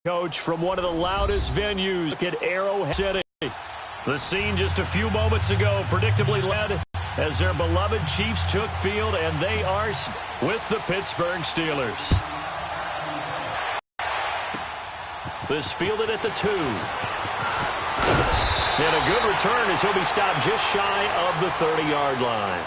Coach, from one of the loudest venues at Arrowhead City. The scene just a few moments ago predictably led as their beloved Chiefs took field, and they are with the Pittsburgh Steelers. This fielded at the 2. And a good return as he'll be stopped just shy of the 30-yard line.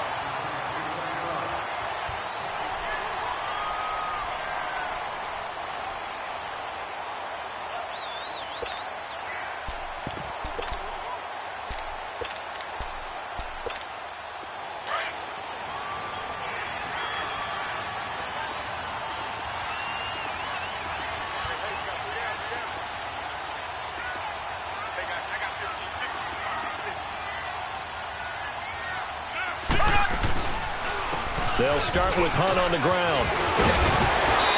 They'll start with Hunt on the ground.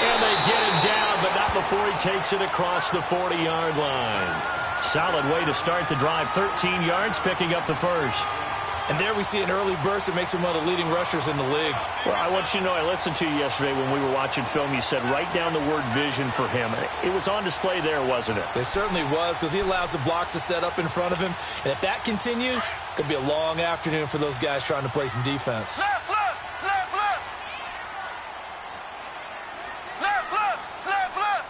And they get him down, but not before he takes it across the 40-yard line. Solid way to start the drive. 13 yards, picking up the first. And there we see an early burst that makes him one of the leading rushers in the league. Well, I want you to know, I listened to you yesterday when we were watching film. You said write down the word vision for him. It was on display there, wasn't it? It certainly was, because he allows the blocks to set up in front of him. And if that continues, it could be a long afternoon for those guys trying to play some defense. Left foot! Left foot! Left foot! Left foot!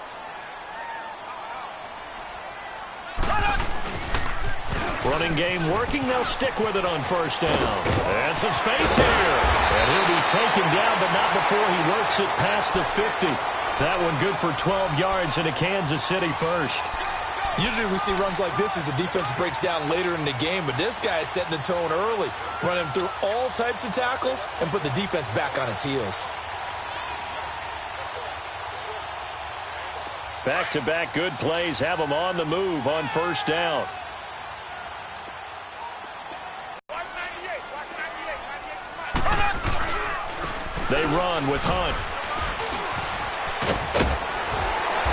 Running game working. They'll stick with it on first down. And some space here. And he'll be taken down, but not before he works it past the 50. That one good for 12 yards into Kansas City first. Usually we see runs like this as the defense breaks down later in the game, but this guy is setting the tone early, running through all types of tackles and put the defense back on its heels. Back-to-back good plays have them on the move on first down. They run with Hunt.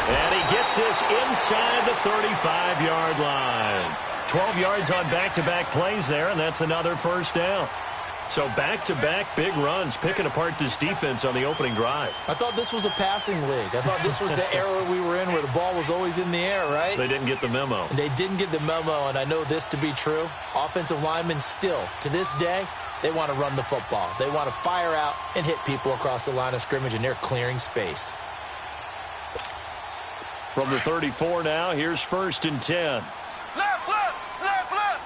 And he gets this inside the 35-yard line. 12 yards on back-to-back plays there, and that's another first down. So back-to-back big runs, picking apart this defense on the opening drive. I thought this was a passing league. I thought this was the era we were in where the ball was always in the air, right? They didn't get the memo. They didn't get the memo, and I know this to be true. Offensive linemen still, to this day, they want to run the football. They want to fire out and hit people across the line of scrimmage, and they're clearing space. From the 34 now, here's 1st and 10. Left foot! Left foot!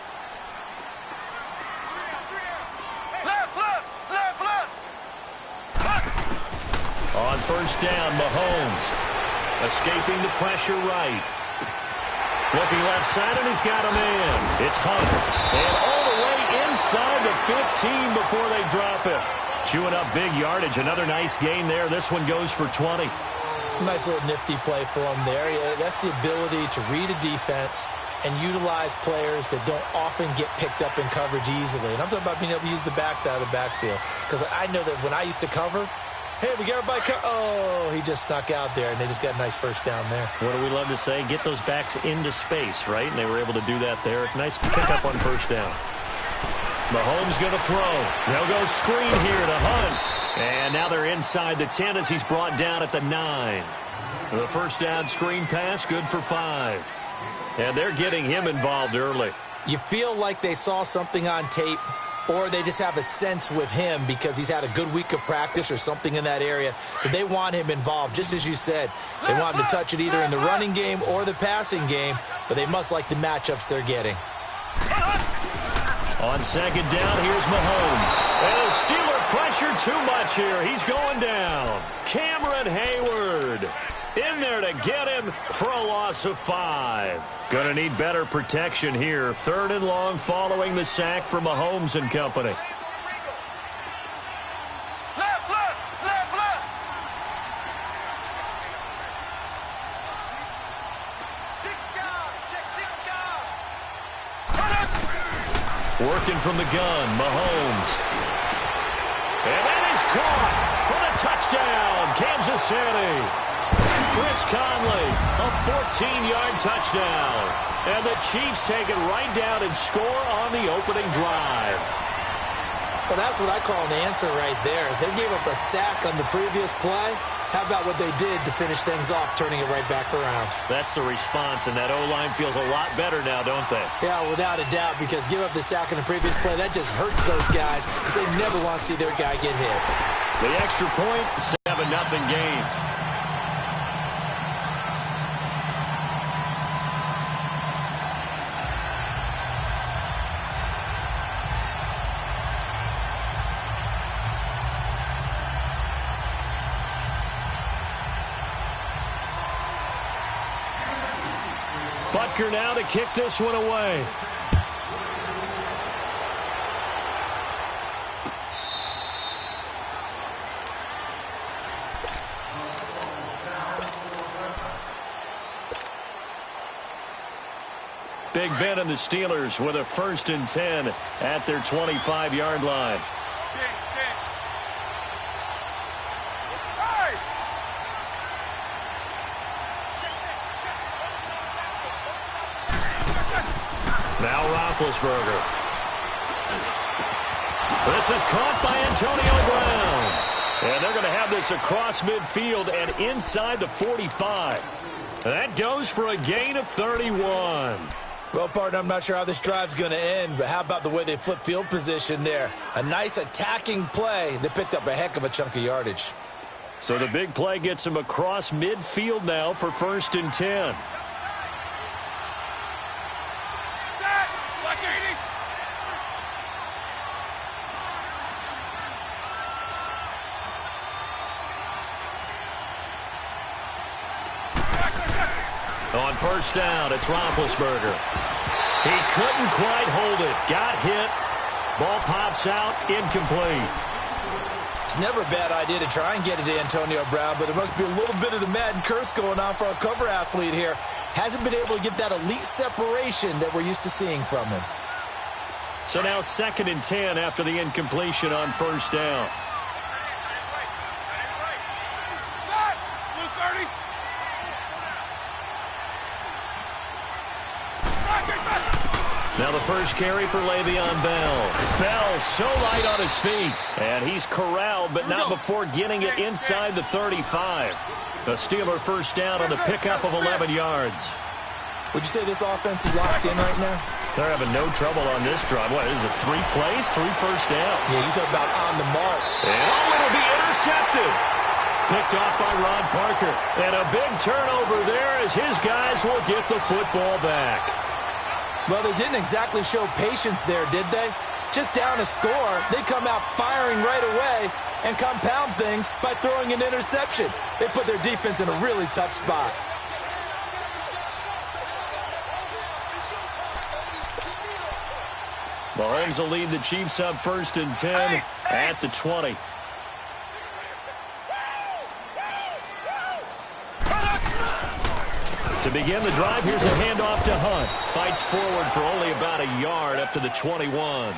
Left foot! Left foot! On first down, Mahomes escaping the pressure right. Looking left side, and he's got a man. It's Hunt. And all the way inside the 15 before they drop it. Chewing up big yardage. Another nice gain there. This one goes for 20. Nice little nifty play for him there. Yeah, that's the ability to read a defense and utilize players that don't often get picked up in coverage easily. And I'm talking about being able to use the backside of the backfield. Because I know that when I used to cover, hey, we got everybody. Oh, he just snuck out there, and they just got a nice first down there. What do we love to say? Get those backs into space, right? And they were able to do that there. Nice pickup on first down. Mahomes going to throw. They'll go screen here to Hunt. And now they're inside the 10 as he's brought down at the 9. The first down screen pass, good for 5. And they're getting him involved early. You feel like they saw something on tape, or they just have a sense with him because he's had a good week of practice or something in that area that they want him involved. Just as you said, they want him to touch it either in the running game or the passing game, but they must like the matchups they're getting. On second down, here's Mahomes. And the Steeler pressure too much here. He's going down. Cameron Hayward in there to get him for a loss of 5. Going to need better protection here. 3rd and long following the sack from Mahomes and company. Left foot! Left foot! Working from the gun, Mahomes. And that is caught for the touchdown, Kansas City. Chris Conley, a 14-yard touchdown. And the Chiefs take it right down and score on the opening drive. Well, that's what I call an answer right there. They gave up a sack on the previous play. How about what they did to finish things off, turning it right back around? That's the response, and that O-line feels a lot better now, don't they? Yeah, without a doubt, because give up the sack on the previous play, that just hurts those guys because they never want to see their guy get hit. The extra point, 7-0 game. Butker now to kick this one away. Big Ben and the Steelers with a 1st and 10 at their 25-yard line. Now Roethlisberger. This is caught by Antonio Brown. And they're going to have this across midfield and inside the 45. That goes for a gain of 31. Well, partner, I'm not sure how this drive's going to end, but how about the way they flip field position there? A nice attacking play. They picked up a heck of a chunk of yardage. So the big play gets them across midfield now for 1st and 10. On 1st down, it's Roethlisberger. He couldn't quite hold it. Got hit. Ball pops out, incomplete. It's never a bad idea to try and get it to Antonio Brown, but it must be a little bit of the Madden curse going on for our cover athlete here. Hasn't been able to get that elite separation that we're used to seeing from him. So now 2nd and 10 after the incompletion on 1st down. Now the first carry for Le'Veon Bell. Bell so light on his feet. And he's corralled, but not before getting it inside the 35. The Steeler 1st down on the pickup of 11 yards. Would you say this offense is locked in right now? They're having no trouble on this drive. What, is it 3 plays, 3 first downs? Yeah, you talk about on the mark. And it'll be intercepted. Picked off by Ron Parker. And a big turnover there as his guys will get the football back. Well, they didn't exactly show patience there, did they? Just down a score, they come out firing right away and compound things by throwing an interception. They put their defense in a really tough spot. Mahomes will lead the Chiefs up 1st and 10 at the 20. To begin the drive, here's a handoff to Hunt. Fights forward for only about a yard up to the 21.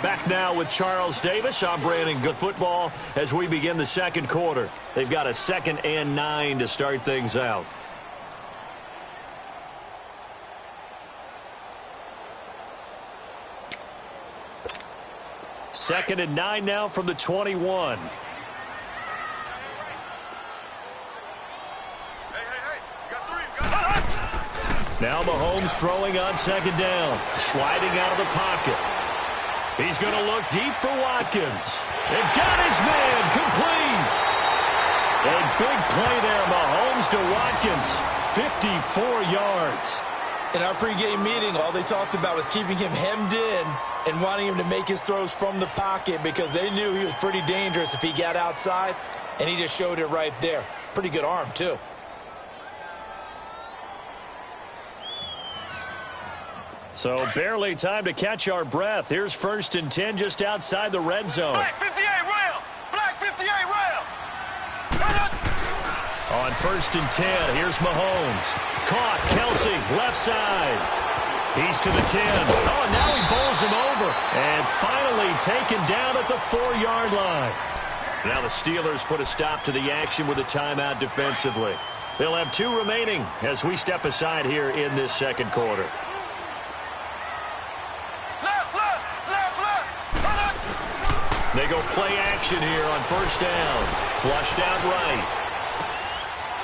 Back now with Charles Davis. I'm Brandon. Good football as we begin the 2nd quarter. They've got a 2nd and 9 to start things out. Second and 9 now from the 21. Now Mahomes throwing on 2nd down. Sliding out of the pocket. He's going to look deep for Watkins. They've got his man complete. A big play there. Mahomes to Watkins. 54 yards. In our pregame meeting, all they talked about was keeping him hemmed in and wanting him to make his throws from the pocket because they knew he was pretty dangerous if he got outside, and he just showed it right there. Pretty good arm, too. So barely time to catch our breath. Here's 1st and 10 just outside the red zone. Black 58 rail. Black 58 rail. On 1st and 10, here's Mahomes. Caught, Kelsey, left side. He's to the 10. Oh, and now he bowls him over. And finally taken down at the 4-yard line. Now the Steelers put a stop to the action with a timeout defensively. They'll have 2 remaining as we step aside here in this 2nd quarter. They go play action here on first down. Flushed out right.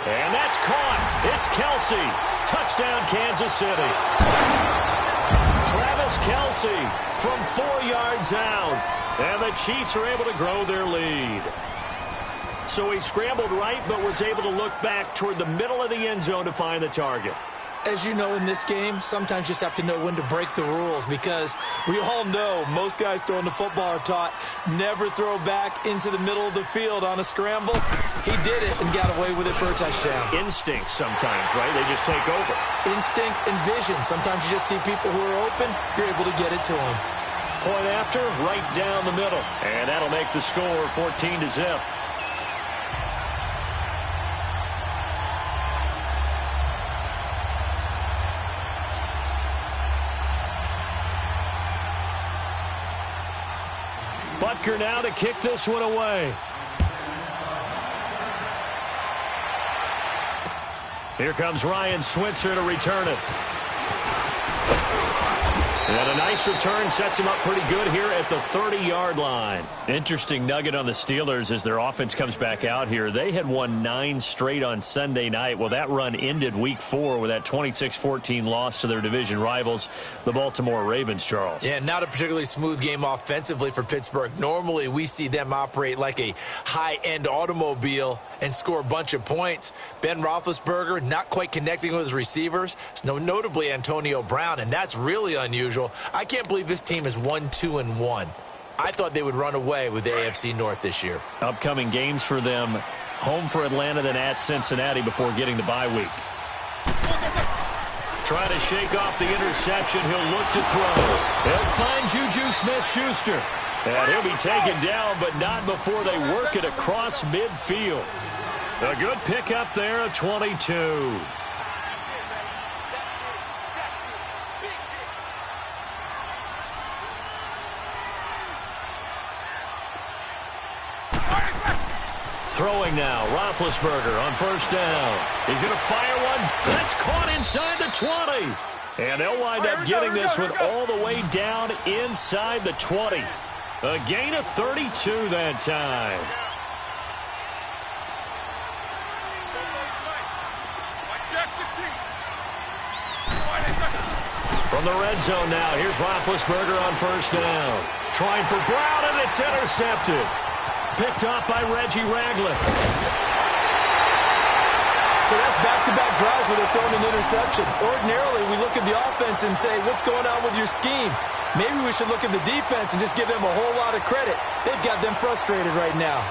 And that's caught. It's Kelsey. Touchdown, Kansas City. Travis Kelsey from 4 yards out. And the Chiefs are able to grow their lead. So he scrambled right, but was able to look back toward the middle of the end zone to find the target. As you know, in this game, sometimes you just have to know when to break the rules, because we all know most guys throwing the football are taught never throw back into the middle of the field on a scramble. He did it and got away with it for a touchdown. Instinct sometimes, right? They just take over. Instinct and vision. Sometimes you just see people who are open, you're able to get it to them. Point after, right down the middle. And that'll make the score 14-0. Butker now to kick this one away. Here comes Ryan Switzer to return it. And a nice return sets him up pretty good here at the 30-yard line. Interesting nugget on the Steelers as their offense comes back out here. They had won 9 straight on Sunday night. Well, that run ended week 4 with that 26-14 loss to their division rivals, the Baltimore Ravens, Charles. Yeah, not a particularly smooth game offensively for Pittsburgh. Normally, we see them operate like a high-end automobile and score a bunch of points. Ben Roethlisberger not quite connecting with his receivers, notably Antonio Brown, and that's really unusual. I can't believe this team is 1-2-1. I thought they would run away with the AFC North this year. Upcoming games for them: home for Atlanta, then at Cincinnati before getting the bye week. Trying to shake off the interception. He'll look to throw. He'll find Juju Smith-Schuster. And he'll be taken down, but not before they work it across midfield. A good pickup there of 22. Throwing now, Roethlisberger on first down. He's going to fire one. That's caught inside the 20. And they'll wind up getting this one all the way down inside the 20. A gain of 32 that time. From the red zone now, here's Roethlisberger on first down. Trying for Brown, and it's intercepted. Picked off by Reggie Ragland. So that's back-to-back drives where they're throwing an interception. Ordinarily, we look at the offense and say, what's going on with your scheme? Maybe we should look at the defense and just give them a whole lot of credit. They've got them frustrated right now.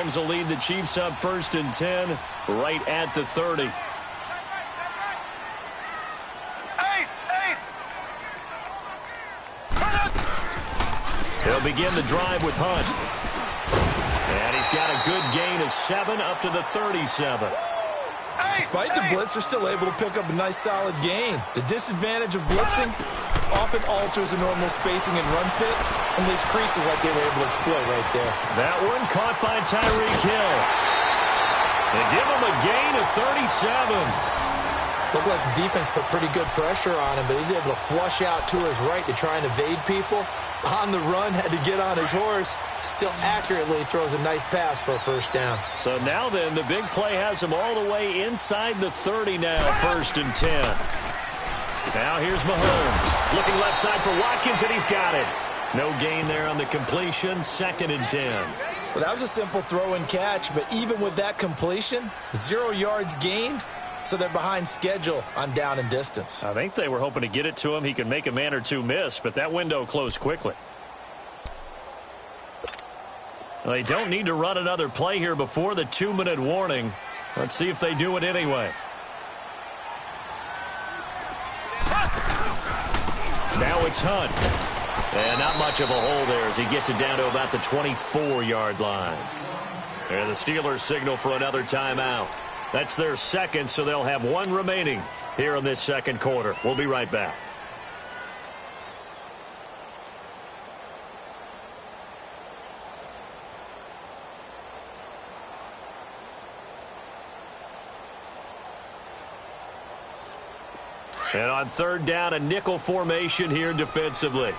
Mahomes will lead the Chiefs up 1st and 10, right at the 30. He'll begin the drive with Hunt. And he's got a good gain of 7 up to the 37. Despite the blitz, they're still able to pick up a nice solid gain. The disadvantage of blitzing often alters the normal spacing and run fits and leaves creases like they were able to exploit right there. That one caught by Tyreek Hill. They give him a gain of 37. Looked like the defense put pretty good pressure on him, but he's able to flush out to his right to try and evade people. On the run, had to get on his horse. Still accurately throws a nice pass for a first down. So now then, the big play has him all the way inside the 30 now, 1st and 10. Now here's Mahomes. Looking left side for Watkins, and he's got it. No gain there on the completion, 2nd and 10. Well, that was a simple throw and catch, but even with that completion, 0 yards gained, so they're behind schedule on down and distance. I think they were hoping to get it to him. He could make a man or two miss, but that window closed quickly. They don't need to run another play here before the 2-minute warning. Let's see if they do it anyway. Now it's Hunt. And not much of a hole there as he gets it down to about the 24-yard line. And the Steelers signal for another timeout. That's their second, so they'll have 1 remaining here in this second quarter. We'll be right back. And on third down, a nickel formation here defensively.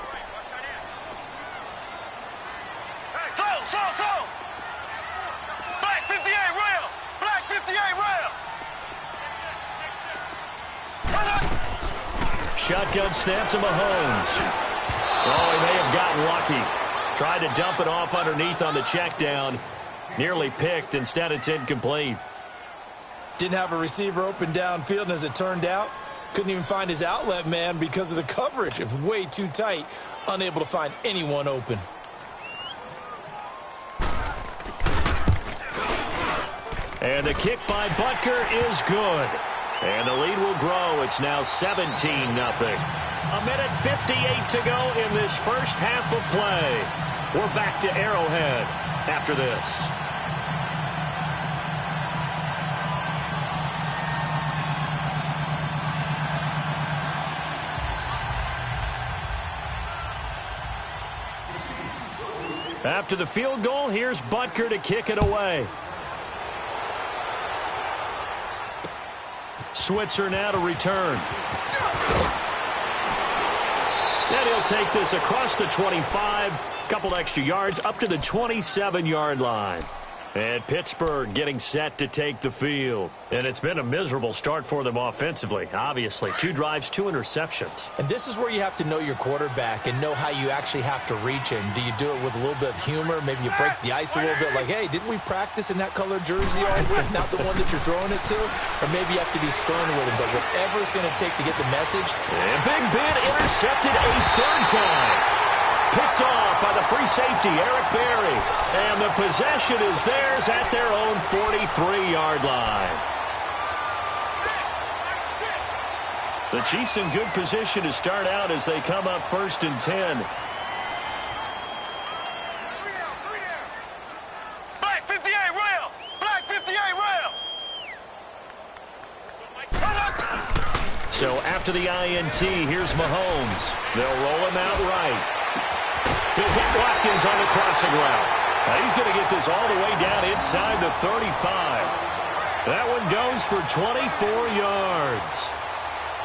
Black 58 rail. Black 58 rail. Shotgun snap to Mahomes. Oh, he may have gotten lucky. Tried to dump it off underneath on the check down. Nearly picked. Instead, it's incomplete. Didn't have a receiver open downfield, and as it turned out, couldn't even find his outlet man because of the coverage. It was way too tight. Unable to find anyone open. And the kick by Butker is good. And the lead will grow. It's now 17-0. A minute 58 to go in this first half of play. We're back to Arrowhead after this. After the field goal, here's Butker to kick it away. Switzer now to return. And he'll take this across the 25. Couple extra yards up to the 27-yard line. And Pittsburgh getting set to take the field. And it's been a miserable start for them offensively, obviously. 2 drives, 2 interceptions. And this is where you have to know your quarterback and know how you actually have to reach him. Do you do it with a little bit of humor? Maybe you break the ice a little bit like, hey, didn't we practice in that colored jersey all week? Not the one that you're throwing it to? Or maybe you have to be stern with him. But whatever it's going to take to get the message. And Big Ben intercepted a third time. Picked off by the free safety, Eric Berry. And the possession is theirs at their own 43-yard line. The Chiefs in good position to start out as they come up 1st and 10. Black 58 rail. Black 58 rail. So after the INT, here's Mahomes. They'll roll him out right. He'll hit Watkins on the crossing route. Now he's going to get this all the way down inside the 35. That one goes for 24 yards.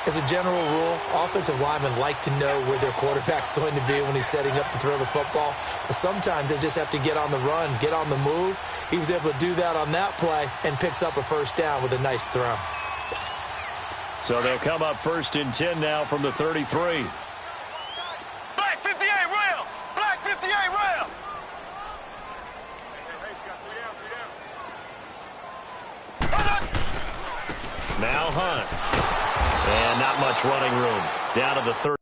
As a general rule, offensive linemen like to know where their quarterback's going to be when he's setting up to throw the football. But sometimes they just have to get on the run, get on the move. He was able to do that on that play and picks up a first down with a nice throw. So they'll come up 1st and 10 now from the 33. Black 58 rail. Black 58 rail. Now Hunt. And not much running room. Down to the 30.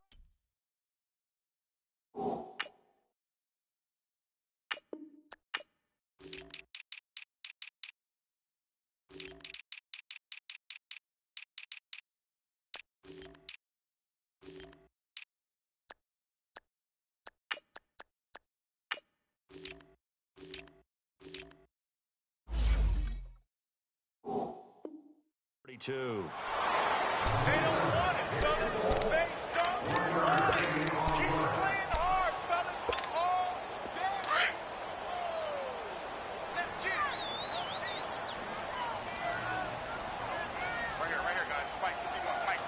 Two. They don't want it, fellas. They don't want it. Keep playing hard, fellas. All day. Let's get it. Right here, guys. Mike 51. Mike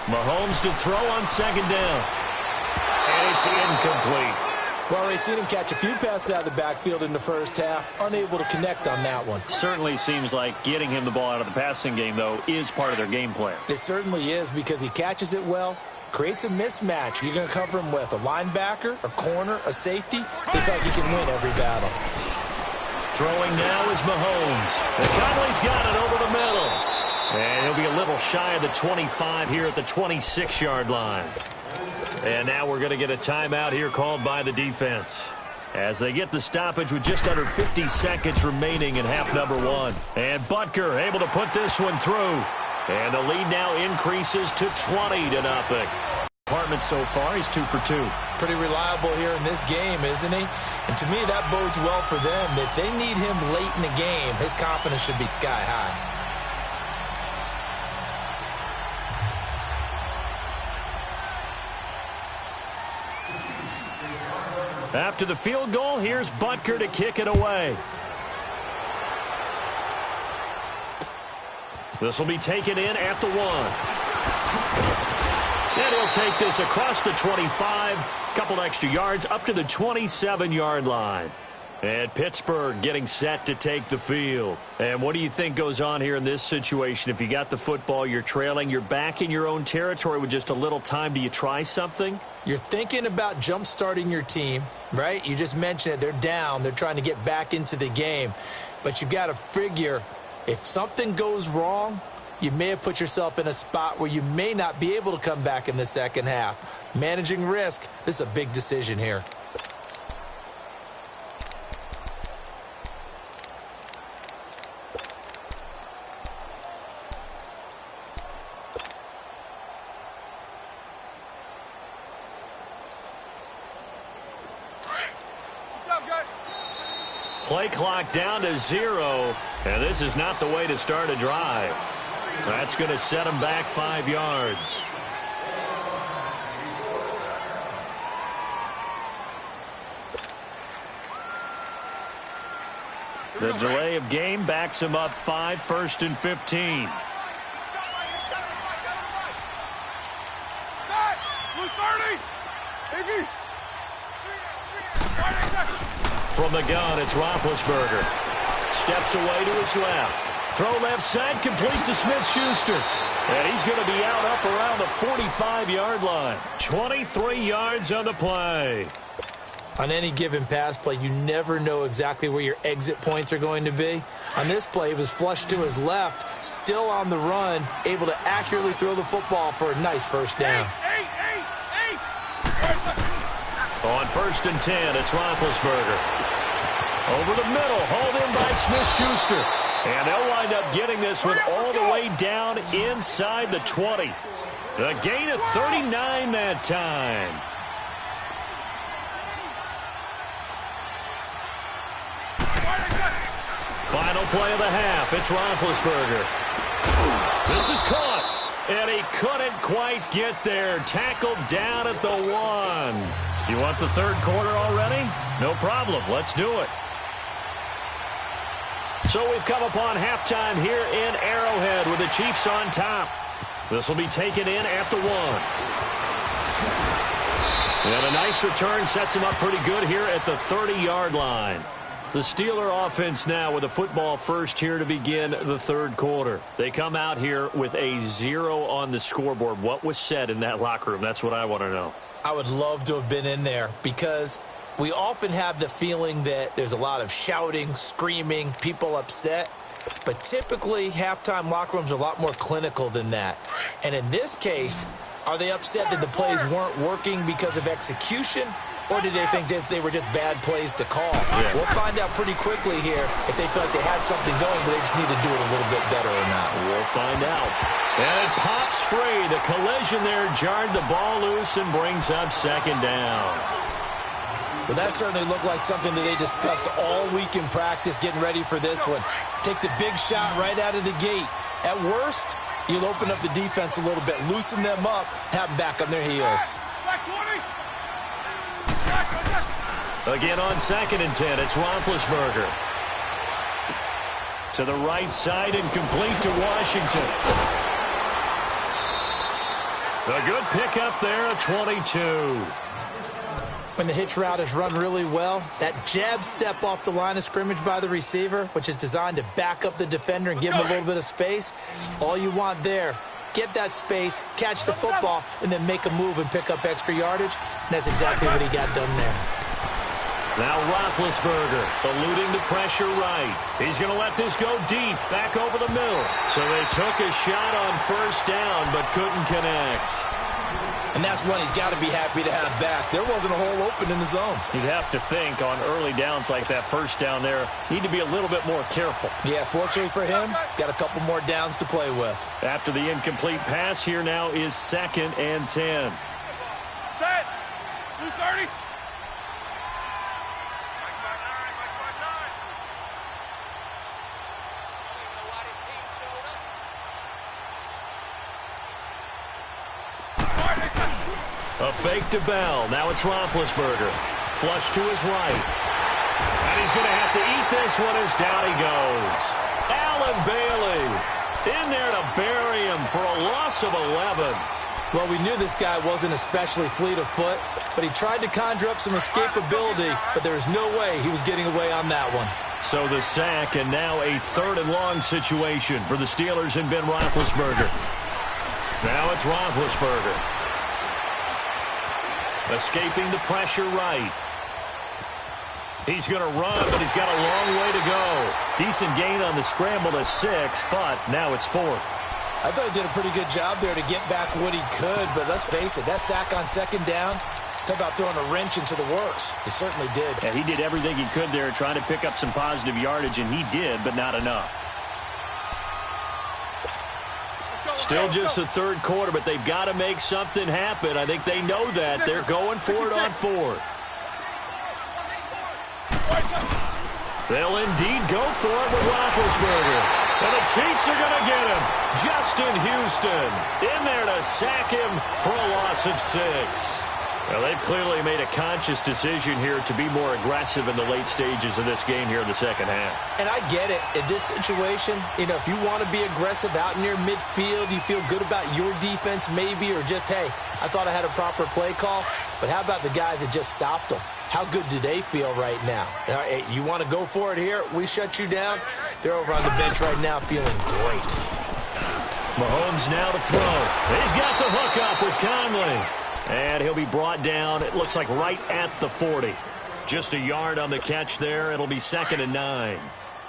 51. Mahomes to throw on 2nd down. And it's incomplete. Well, they've seen him catch a few passes out of the backfield in the first half, unable to connect on that one. Certainly seems like getting him the ball out of the passing game, though, is part of their game plan. It certainly is because he catches it well, creates a mismatch. You're going to cover him with a linebacker, a corner, a safety. They feel like he can win every battle. Throwing now is Mahomes. And Conley's got it over the middle. And he'll be a little shy of the 25 here at the 26-yard line. And now we're going to get a timeout here called by the defense as they get the stoppage with just under 50 seconds remaining in half number 1. And Butker able to put this one through. And the lead now increases to 20-0. Department so far, he's 2 for 2. Pretty reliable here in this game, isn't he? And to me, that bodes well for them. If they need him late in the game, his confidence should be sky high. After the field goal, here's Butker to kick it away. This will be taken in at the 1. And he'll take this across the 25, couple extra yards up to the 27-yard line. And Pittsburgh getting set to take the field. And what do you think goes on here in this situation? If you got the football, you're trailing, you're back in your own territory with just a little time. Do you try something? You're thinking about jump-starting your team, right? You just mentioned it. They're down. They're trying to get back into the game. But you've got to figure if something goes wrong, you may have put yourself in a spot where you may not be able to come back in the second half. Managing risk, this is a big decision here. Play clock down to 0, and this is not the way to start a drive. That's going to set them back 5 yards. The delay of game backs him up 5, 1st and 15. From the gun, it's Roethlisberger. Steps away to his left. Throw left side, complete to Smith-Schuster. And he's going to be out up around the 45-yard line. 23 yards on the play. On any given pass play, you never know exactly where your exit points are going to be. On this play, he was flushed to his left, still on the run, able to accurately throw the football for a nice first down. On 1st and 10, it's Roethlisberger. Over the middle, hauled in by Smith-Schuster. And they'll wind up getting this one all the way down inside the 20. A gain of 39 that time. Final play of the half, it's Roethlisberger. This is caught, and he couldn't quite get there. Tackled down at the 1. You want the third quarter already? No problem, let's do it. So we've come upon halftime here in Arrowhead with the Chiefs on top. This will be taken in at the 1. And a nice return sets him up pretty good here at the 30-yard line. The Steeler offense now with a football first here to begin the third quarter. They come out here with a 0 on the scoreboard. What was said in that locker room? That's what I want to know. I would love to have been in there because we often have the feeling that there's a lot of shouting, screaming, people upset. But typically, halftime locker rooms are a lot more clinical than that. And in this case, are they upset that the plays weren't working because of execution? Or did they think they were just bad plays to call? Yeah. We'll find out pretty quickly here if they feel like they had something going, but they just need to do it a little bit better or not. We'll find out. And it pops free. The collision there jarred the ball loose and brings up second down. Well, that certainly looked like something that they discussed all week in practice getting ready for this one. Take the big shot right out of the gate. At worst, you'll open up the defense a little bit, loosen them up, have them back on their heels. Again on 2nd and 10, it's Roethlisberger. To the right side and complete to Washington. A good pickup there at 22. When the hitch route is run really well, that jab step off the line of scrimmage by the receiver, which is designed to back up the defender and give him a little bit of space, all you want there, get that space, catch the football, and then make a move and pick up extra yardage. And that's exactly what he got done there. Now Roethlisberger eluding the pressure right. He's going to let this go deep, back over the middle. So they took a shot on first down, but couldn't connect. And that's one he's got to be happy to have back. There wasn't a hole open in the zone. You'd have to think on early downs like that first down there, need to be a little bit more careful. Yeah, fortunately for him, got a couple more downs to play with. After the incomplete pass, here now is 2nd and 10. Set. 2:30. A fake to Bell. Now it's Roethlisberger. Flush to his right. And he's going to have to eat this one as down he goes. Allen Bailey In there to bury him for a loss of 11. Well, we knew this guy wasn't especially fleet of foot, but he tried to conjure up some escapability, but there was no way he was getting away on that one. So the sack, and now a 3rd and long situation for the Steelers and Ben Roethlisberger. Now it's Roethlisberger. Escaping the pressure right. He's going to run, but he's got a long way to go. Decent gain on the scramble to 6, but now it's 4th. I thought he did a pretty good job there to get back what he could, but let's face it, that sack on 2nd down, talk about throwing a wrench into the works. He certainly did. Yeah, he did everything he could there trying to pick up some positive yardage, and he did, but not enough. Still just the 3rd quarter, but they've got to make something happen. I think they know that. They're going for it on 4th. They'll indeed go for it with Roethlisberger. And the Chiefs are going to get him. Justin Houston in there to sack him for a loss of 6. Well, they've clearly made a conscious decision here to be more aggressive in the late stages of this game here in the 2nd half. And I get it. In this situation, if you want to be aggressive out near midfield, you feel good about your defense maybe, or just, hey, I thought I had a proper play call. But how about the guys that just stopped them? How good do they feel right now? Hey, you want to go for it here? We shut you down. They're over on the bench right now feeling great. Mahomes now to throw. He's got the hook up with Conley. And he'll be brought down, it looks like right at the 40. Just a yard on the catch there. It'll be 2nd and 9.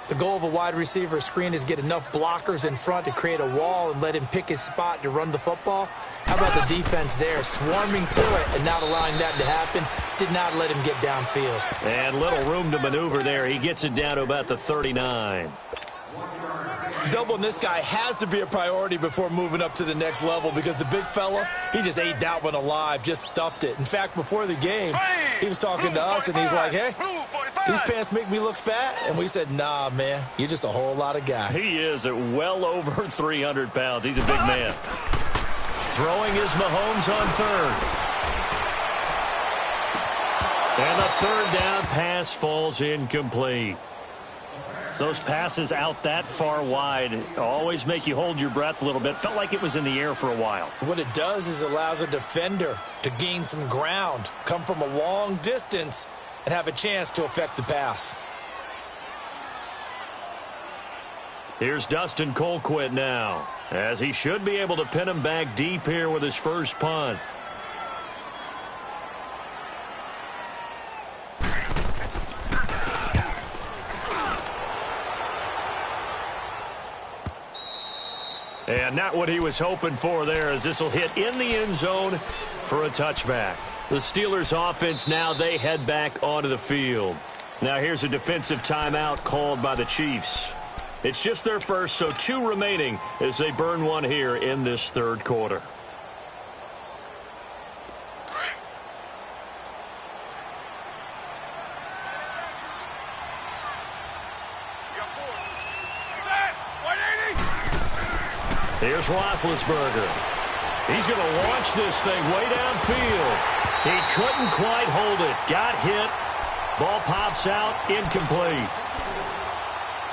The goal of a wide receiver screen is get enough blockers in front to create a wall and let him pick his spot to run the football. How about the defense there, swarming to it and not allowing that to happen? Did not let him get downfield. And little room to maneuver there. He gets it down to about the 39. Doubling this guy has to be a priority before moving up to the next level, because the big fella, he just ate that one alive, just stuffed it. In fact, before the game, he was talking to us, and he's like, hey, these pants make me look fat. And we said, nah, man, you're just a whole lot of guy. He is at well over 300 pounds. He's a big man. Throwing is Mahomes on 3rd. And the 3rd down pass falls incomplete. Those passes out that far wide always make you hold your breath a little bit. Felt like it was in the air for a while. What it does is allows a defender to gain some ground, come from a long distance, and have a chance to affect the pass. Here's Dustin Colquitt now, as he should be able to pin him back deep here with his first punt. And not what he was hoping for there, as this will hit in the end zone for a touchback. The Steelers offense now, they head back onto the field. Now here's a defensive timeout called by the Chiefs. It's just their first, so 2 remaining as they burn one here in this 3rd quarter. Here's Roethlisberger. He's going to launch this thing way downfield. He couldn't quite hold it. Got hit. Ball pops out. Incomplete.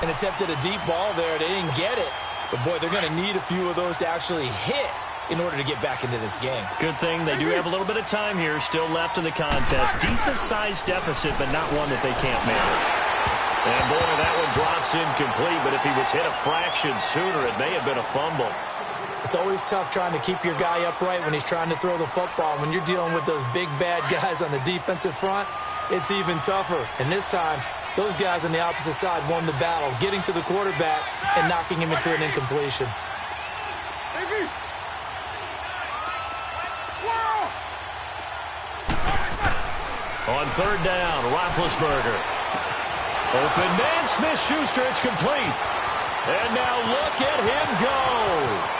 And attempted a deep ball there. They didn't get it. But, boy, they're going to need a few of those to actually hit in order to get back into this game. Good thing they do have a little bit of time here still left in the contest. Decent-sized deficit, but not one that they can't manage. And, boy, that one drops incomplete, but if he was hit a fraction sooner, it may have been a fumble. It's always tough trying to keep your guy upright when he's trying to throw the football. When you're dealing with those big, bad guys on the defensive front, it's even tougher. And this time, those guys on the opposite side won the battle, getting to the quarterback and knocking him into an incompletion. On 3rd down, Roethlisberger. Open man, Smith-Schuster, it's complete. And now look at him go.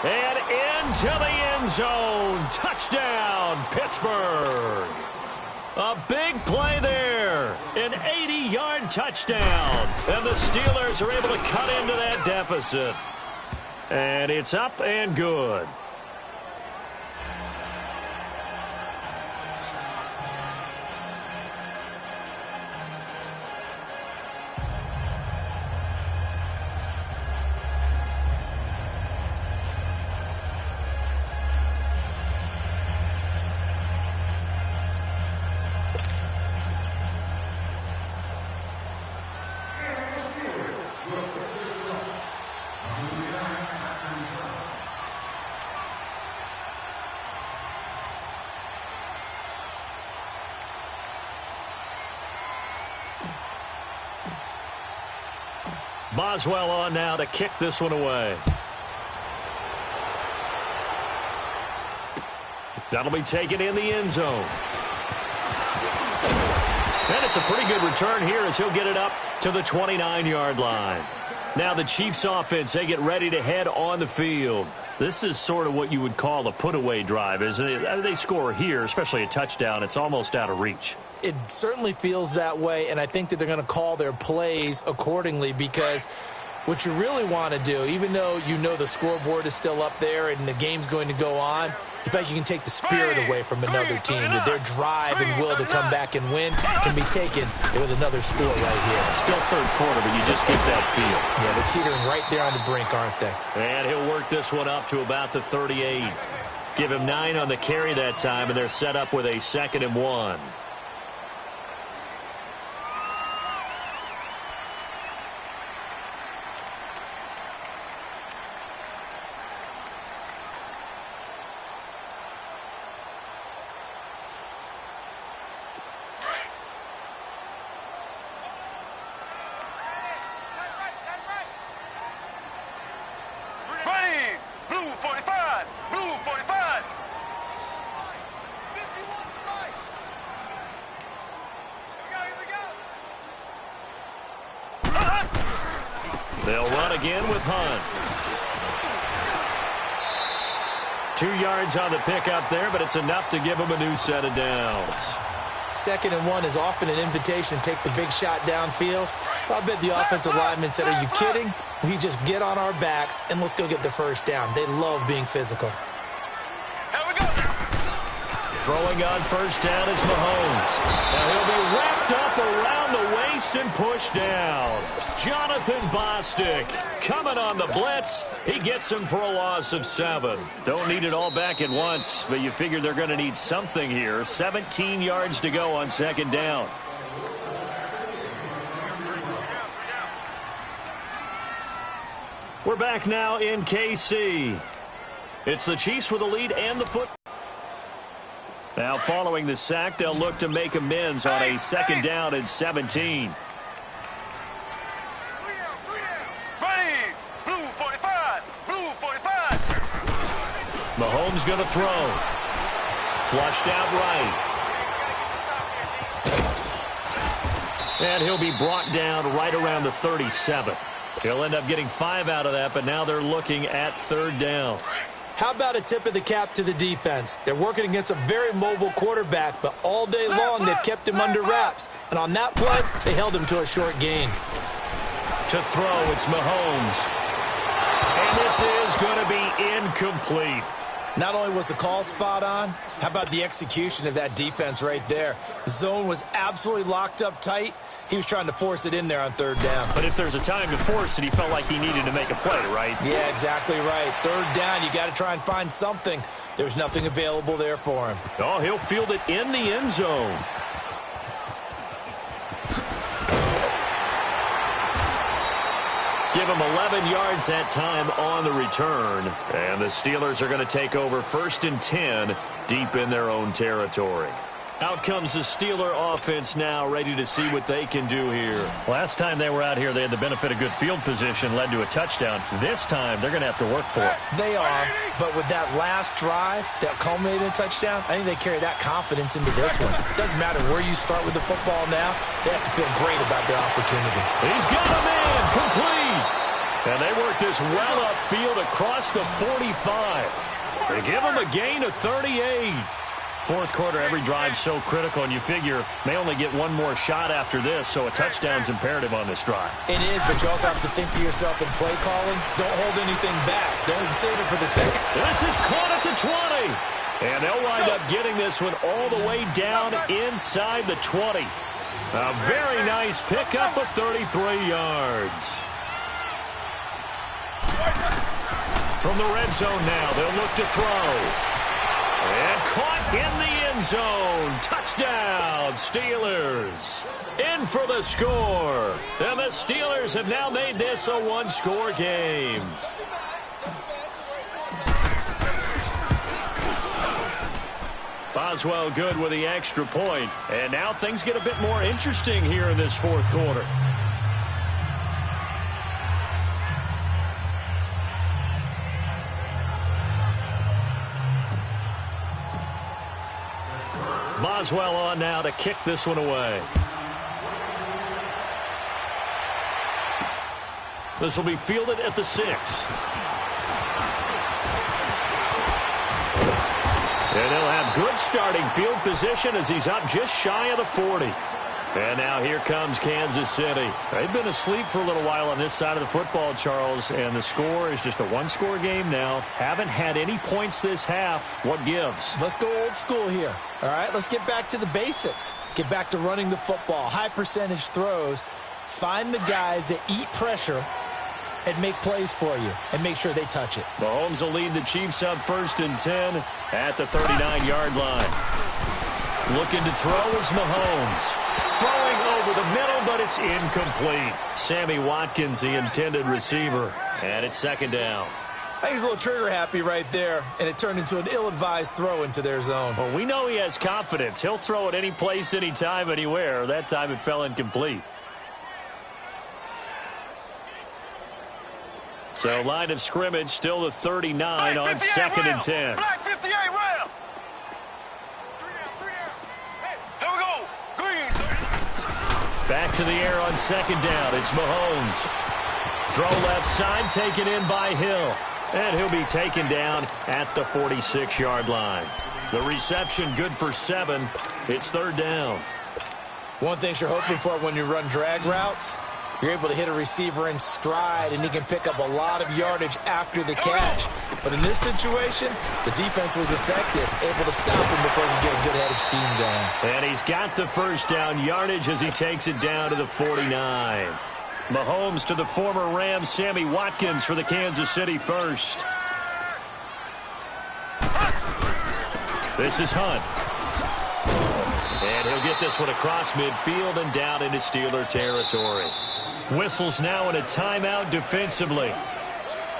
And into the end zone. Touchdown, Pittsburgh. A big play there. An 80-yard touchdown. And the Steelers are able to cut into that deficit. And it's up and good. Boswell on now to kick this one away. That'll be taken in the end zone. And it's a pretty good return here as he'll get it up to the 29-yard line. Now the Chiefs offense, they get ready to head on the field. This is sort of what you would call a put-away drive, isn't it? They score here, especially a touchdown. It's almost out of reach. It certainly feels that way, and I think that they're going to call their plays accordingly because what you really want to do, even though you know the scoreboard is still up there and the game's going to go on, in fact, you can take the spirit away from another team. That their drive and will to come back and win can be taken with another score right here. Still third quarter, but you just get that feel. Yeah, they're teetering right there on the brink, aren't they? And he'll work this one up to about the 38. Give him 9 on the carry that time, and they're set up with a 2nd and 1. They'll run again with Hunt. 2 yards on the pickup there, but it's enough to give him a new set of downs. 2nd and 1 is often an invitation to take the big shot downfield. I bet the offensive lineman said, are you kidding? We just get on our backs and let's go get the first down. They love being physical. Here we go. Throwing on first down is Mahomes. Now he'll be wrapped up around the waist and pushed down. Jonathan Bostic coming on the blitz. He gets him for a loss of 7. Don't need it all back at once, but you figure they're going to need something here. 17 yards to go on 2nd down. We're back now in KC. It's the Chiefs with the lead and the foot. Now following the sack, they'll look to make amends on a 2nd down and 17. Mahomes going to throw. Flushed out right. And he'll be brought down right around the 37. He'll end up getting 5 out of that, but now they're looking at 3rd down. How about a tip of the cap to the defense? They're working against a very mobile quarterback, but all day long they've kept him under wraps. And on that play, they held him to a short gain. To throw, it's Mahomes. And this is going to be incomplete. Not only was the call spot on, how about the execution of that defense right there? The zone was absolutely locked up tight. He was trying to force it in there on 3rd down. But if there's a time to force it, he felt like he needed to make a play, right? Yeah, exactly right. 3rd down, you got to try and find something. There's nothing available there for him. Oh, he'll field it in the end zone. Give him 11 yards that time on the return. And the Steelers are going to take over 1st and 10 deep in their own territory. Out comes the Steeler offense now, ready to see what they can do here. Last time they were out here, they had the benefit of good field position, led to a touchdown. This time, they're going to have to work for it. They are, but with that last drive that culminated in a touchdown, I think they carry that confidence into this one. It doesn't matter where you start with the football now. They have to feel great about their opportunity. He's got a man, complete. And they work this well upfield across the 45. They give him a gain of 38. 4th quarter, every drive's so critical, and you figure they only get one more shot after this, so a touchdown's imperative on this drive. It is, but you also have to think to yourself in play calling, don't hold anything back. Don't save it for the second. This is caught at the 20. And they'll wind up getting this one all the way down inside the 20. A very nice pickup of 33 yards. From the red zone now, they'll look to throw. And caught in the end zone. Touchdown, Steelers. In for the score. And the Steelers have now made this a 1-score game. Boswell good with the extra point. And now things get a bit more interesting here in this 4th quarter. Boswell on now to kick this one away. This will be fielded at the 6. And he'll have good starting field position as he's up just shy of the 40. And now here comes Kansas City. They've been asleep for a little while on this side of the football, Charles, and the score is just a one-score game now. Haven't had any points this half. What gives? Let's go old school here. All right, let's get back to the basics. Get back to running the football, high percentage throws. Find the guys that eat pressure and make plays for you and make sure they touch it. Mahomes will lead the Chiefs up 1st and 10 at the 39-yard line. Looking to throw is Mahomes. Throwing over the middle, but it's incomplete. Sammy Watkins, the intended receiver. And it's 2nd down. I think he's a little trigger happy right there, and it turned into an ill-advised throw into their zone. Well, we know he has confidence. He'll throw it any place, anytime, anywhere. That time it fell incomplete. So line of scrimmage still the 39 on 2nd and 10. Black 58 round. 3 down. Hey, here we go. Green. Back to the air on 2nd down. It's Mahomes. Throw left side, taken in by Hill. And he'll be taken down at the 46-yard line. The reception good for 7. It's 3rd down. One thing you're hoping for when you run drag routes, you're able to hit a receiver in stride, and he can pick up a lot of yardage after the catch. But in this situation, the defense was effective, able to stop him before he could get a good head of steam going. And he's got the 1st down yardage as he takes it down to the 49. Mahomes to the former Rams, Sammy Watkins for the Kansas City first. This is Hunt. And he'll get this one across midfield and down into Steeler territory. Whistles now in a timeout defensively.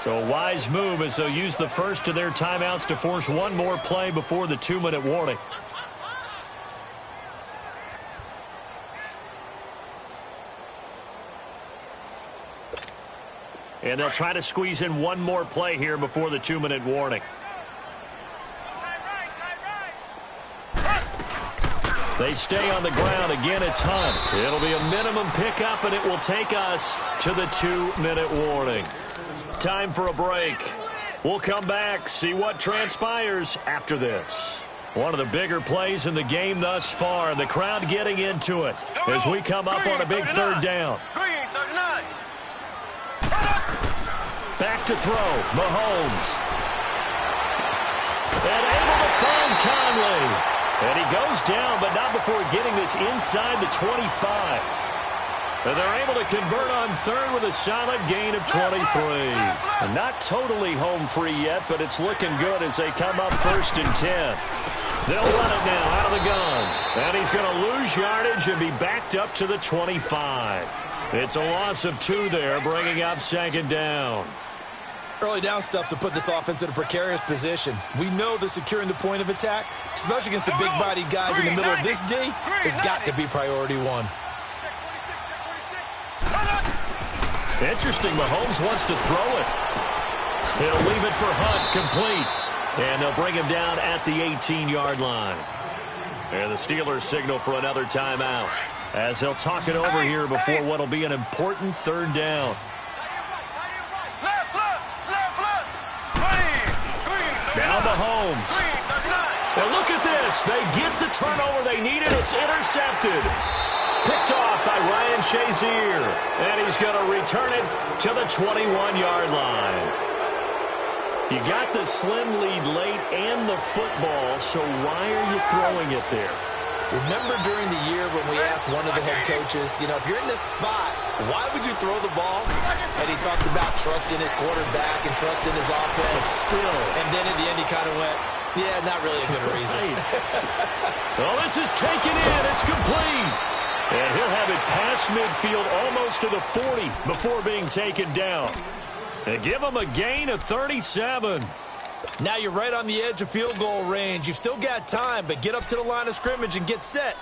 So a wise move as they'll use the first of their timeouts to force one more play before the 2-minute warning. And they'll try to squeeze in one more play here before the 2-minute warning. They stay on the ground. Again, it's Hunt. It'll be a minimum pickup, and it will take us to the 2-minute warning. Time for a break. We'll come back, see what transpires after this. One of the bigger plays in the game thus far, and the crowd getting into it as we come up on a big 3rd down. Green 39. Back to throw, Mahomes. And able to find Conley. And he goes down, but not before getting this inside the 25. And they're able to convert on 3rd with a solid gain of 23. And not totally home free yet, but it's looking good as they come up 1st and 10. They'll run it now out of the gun. And he's going to lose yardage and be backed up to the 25. It's a loss of 2 there, bringing up 2nd down. Early down stuff to put this offense in a precarious position. We know that securing the point of attack, especially against the big-bodied guys in the middle of this D, has got to be priority 1. Interesting. Mahomes wants to throw it. He'll leave it for Hunt, complete. And they'll bring him down at the 18-yard line. And the Steelers signal for another timeout as they'll talk it over here before what will be an important 3rd down. Now Mahomes. And look at this. They get the turnover they needed. It's intercepted. Picked off by Ryan Shazier. And he's going to return it to the 21-yard line. You got the slim lead late and the football, so why are you throwing it there? Remember during the year when we asked one of the head coaches, you know, if you're in this spot, why would you throw the ball? And he talked about trusting his quarterback and trusting his offense. But still. And then in the end, he kind of went, yeah, not really a good reason. Well, this is taken in. It's complete. And he'll have it past midfield almost to the 40 before being taken down. And give him a gain of 37. Now you're right on the edge of field goal range. You've still got time, but get up to the line of scrimmage and get set.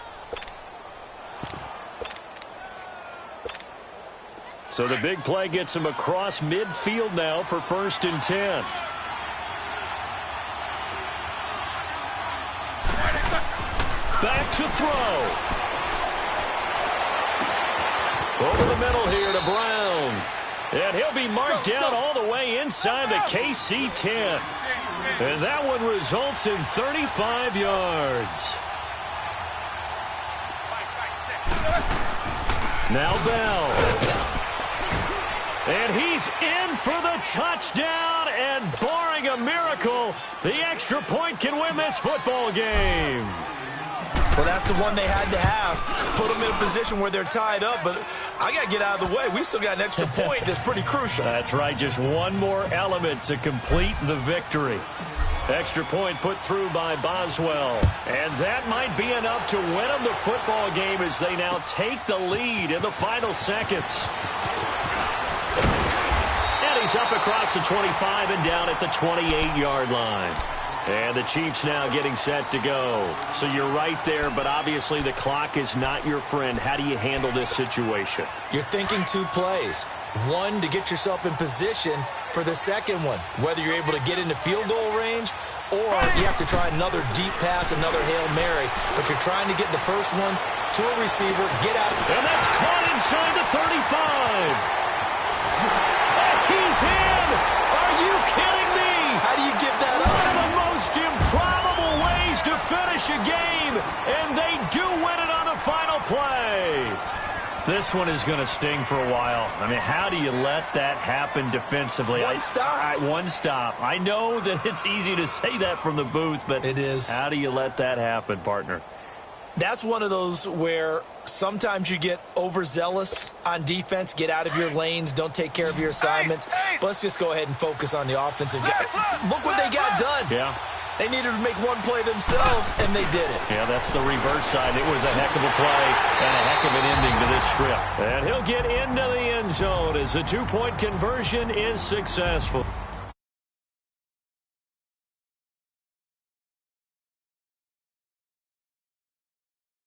So the big play gets him across midfield now for 1st and 10. Back to throw. Over the middle here to Brown. And he'll be marked down all the way inside the KC 10. And that one results in 35 yards. Now Bell. And he's in for the touchdown. And barring a miracle, the extra point can win this football game. Well, that's the one they had to have. Put them in a position where they're tied up, but I got to get out of the way. We still got an extra point that's pretty crucial. That's right, just one more element to complete the victory. Extra point put through by Boswell. And that might be enough to win them the football game as they now take the lead in the final seconds. And he's up across the 25 and down at the 28-yard line. And the Chiefs now getting set to go. So you're right there, but obviously the clock is not your friend. How do you handle this situation? You're thinking two plays. One, to get yourself in position for the second one, whether you're able to get into field goal range or you have to try another deep pass, another Hail Mary. But you're trying to get the first one to a receiver, get out. And that's caught inside the 35. And he's in! Are you kidding me? How do you give that up? One of the most improbable ways to finish a game, and they do win it on the final play. This one is going to sting for a while. I mean, how do you let that happen defensively? One stop. One stop. I know that it's easy to say that from the booth, but it is. How do you let that happen, partner? That's one of those where sometimes you get overzealous on defense, get out of your lanes, don't take care of your assignments. But let's just go ahead and focus on the offensive guy. Look what they got done. Yeah. They needed to make one play themselves, and they did it. Yeah, that's the reverse side. It was a heck of a play and a heck of an ending to this script. And he'll get into the end zone as the two-point conversion is successful.